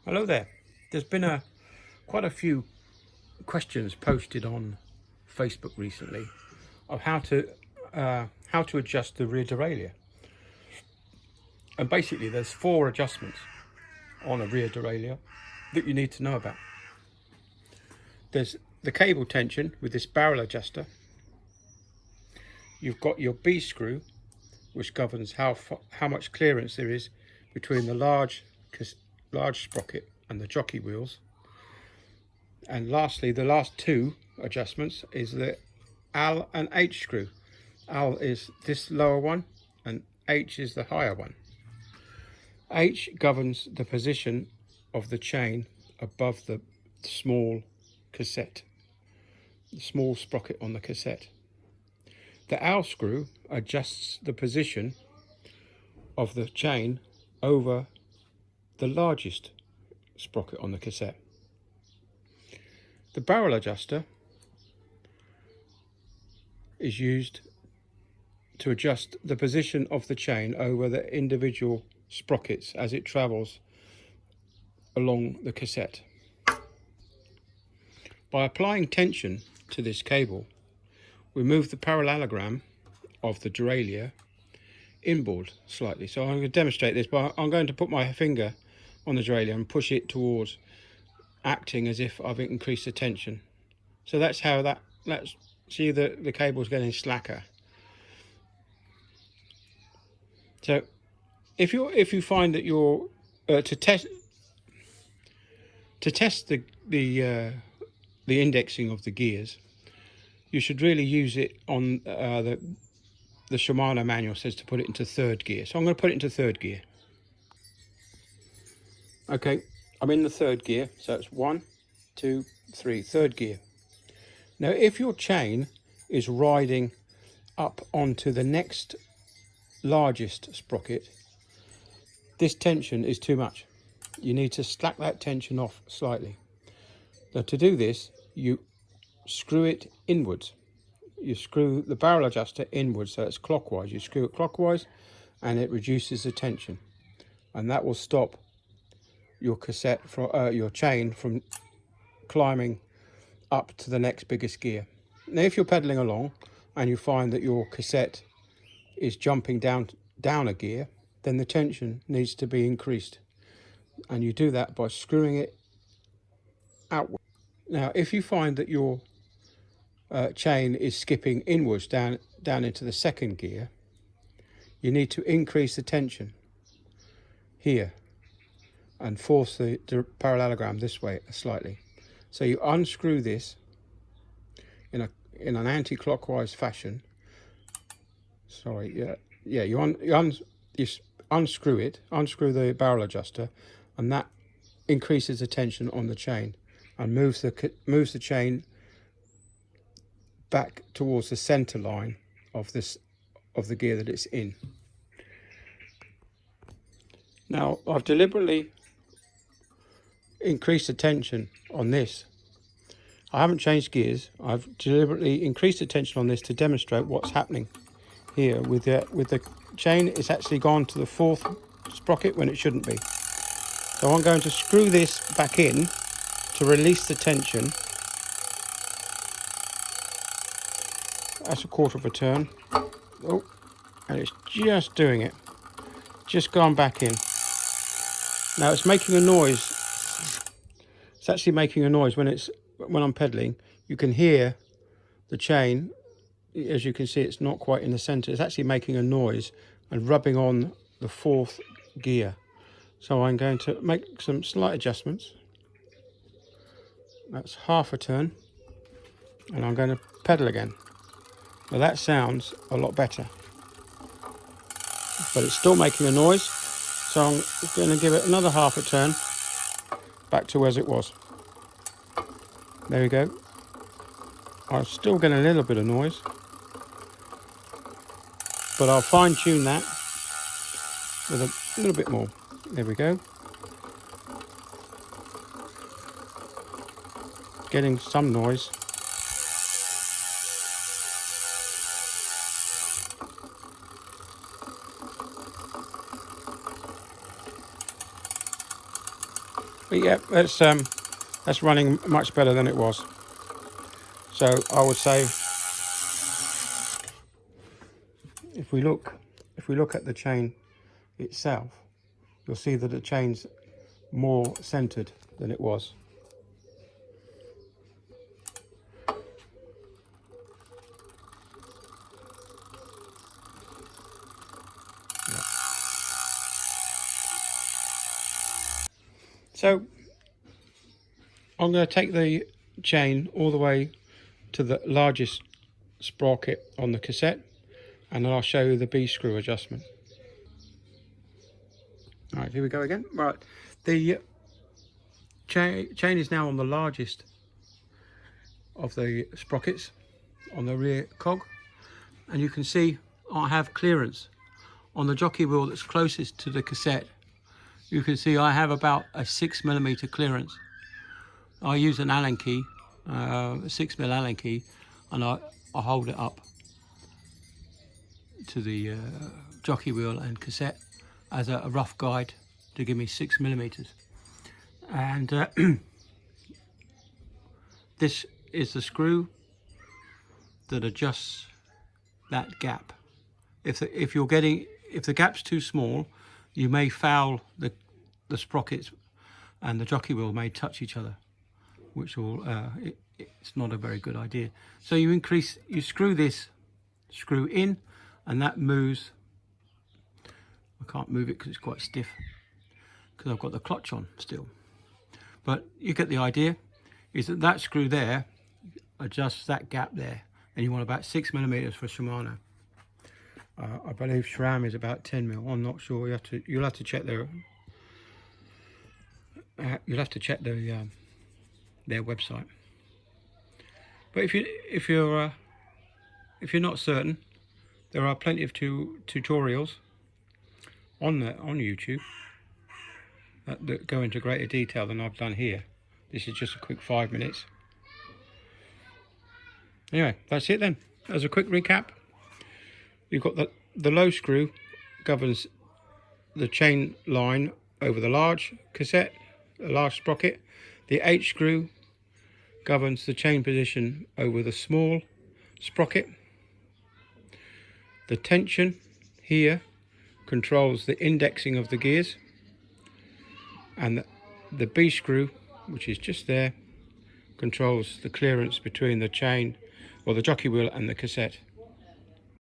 Hello there. There's been quite a few questions posted on Facebook recently of how to adjust the rear derailleur. And basically there's 4 adjustments on a rear derailleur that you need to know about. There's the cable tension with this barrel adjuster. You've got your B screw, which governs how much clearance there is between the large sprocket and the jockey wheels. And lastly, the last 2 adjustments is the L and H screw. L is this lower one and H is the higher one. H governs the position of the chain above the small cassette, the small sprocket on the cassette. The L screw adjusts the position of the chain over the largest sprocket on the cassette. The barrel adjuster is used to adjust the position of the chain over the individual sprockets as it travels along the cassette. By applying tension to this cable, we move the parallelogram of the derailleur inboard slightly. So I'm going to demonstrate this, but I'm going to put my finger on the derailleur and push it towards, acting as if I've increased the tension. So that's how let's see the cable's getting slacker. So if you find that you're to test the indexing of the gears, you should really use it on the Shimano manual says to put it into 3rd gear. So I'm going to put it into 3rd gear. Okay, I'm in the 3rd gear, so it's 1, 2, 3, 3rd gear. Now if your chain is riding up onto the next largest sprocket, this tension is too much. You need to slack that tension off slightly. Now to do this, you screw it inwards. You screw the barrel adjuster inwards, so it's clockwise. You screw it clockwise and it reduces the tension, and that will stop your cassette from your chain from climbing up to the next biggest gear. Now if you're pedaling along and you find that your cassette is jumping down a gear, then the tension needs to be increased, and you do that by screwing it outward. Now if you find that your chain is skipping inwards down into the 2nd gear, you need to increase the tension here and force the parallelogram this way slightly. So you unscrew this in an anti-clockwise fashion. Sorry, you unscrew the barrel adjuster, and that increases the tension on the chain and moves the chain back towards the center line of the gear that it's in. Now I've deliberately increased the tension on this. I haven't changed gears. I've deliberately increased the tension on this to demonstrate what's happening here with the chain. It's actually gone to the 4th sprocket when it shouldn't be. So I'm going to screw this back in to release the tension. That's a 1/4 of a turn. Oh, and it's just doing it. Just gone back in. Now it's making a noise. It's actually making a noise when I'm pedaling. You can hear the chain. As you can see, it's not quite in the center. It's actually making a noise and rubbing on the 4th gear. So I'm going to make some slight adjustments. That's 1/2 a turn, and I'm going to pedal again. Now that sounds a lot better, but it's still making a noise, so I'm going to give it another 1/2 a turn back to as it was. There we go. I'm still getting a little bit of noise, but I'll fine tune that with a little bit more. There we go. Getting some noise. But yeah, that's running much better than it was. So I would say, if we look at the chain itself, you'll see that the chain's more centered than it was. So I'm going to take the chain all the way to the largest sprocket on the cassette, and then I'll show you the B screw adjustment. All right, here we go again. Right, the chain is now on the largest of the sprockets on the rear cog, and you can see I have clearance on the jockey wheel that's closest to the cassette. You can see I have about a 6mm clearance. I use an Allen key, a 6mm Allen key, and I hold it up to the jockey wheel and cassette as a rough guide to give me 6mm. And this is the screw that adjusts that gap. If the gap's too small, you may foul the sprockets, and the jockey wheel may touch each other, which will it's not a very good idea. So you screw this screw in, and that moves. I can't move it because it's quite stiff, because I've got the clutch on still. But you get the idea, is that screw there adjusts that gap there, and you want about 6mm for Shimano. I believe SRAM is about 10mm. I'm not sure. You'll have to check their their website. But if you're not certain, there are plenty of tutorials on YouTube that go into greater detail than I've done here. This is just a quick 5 minutes. Anyway, that's it then. As a quick recap, you've got the low screw governs the chain line over the large cassette, the large sprocket. The H screw governs the chain position over the small sprocket. The tension here controls the indexing of the gears, and the B screw, which is just there, controls the clearance between the chain, or the jockey wheel, and the cassette.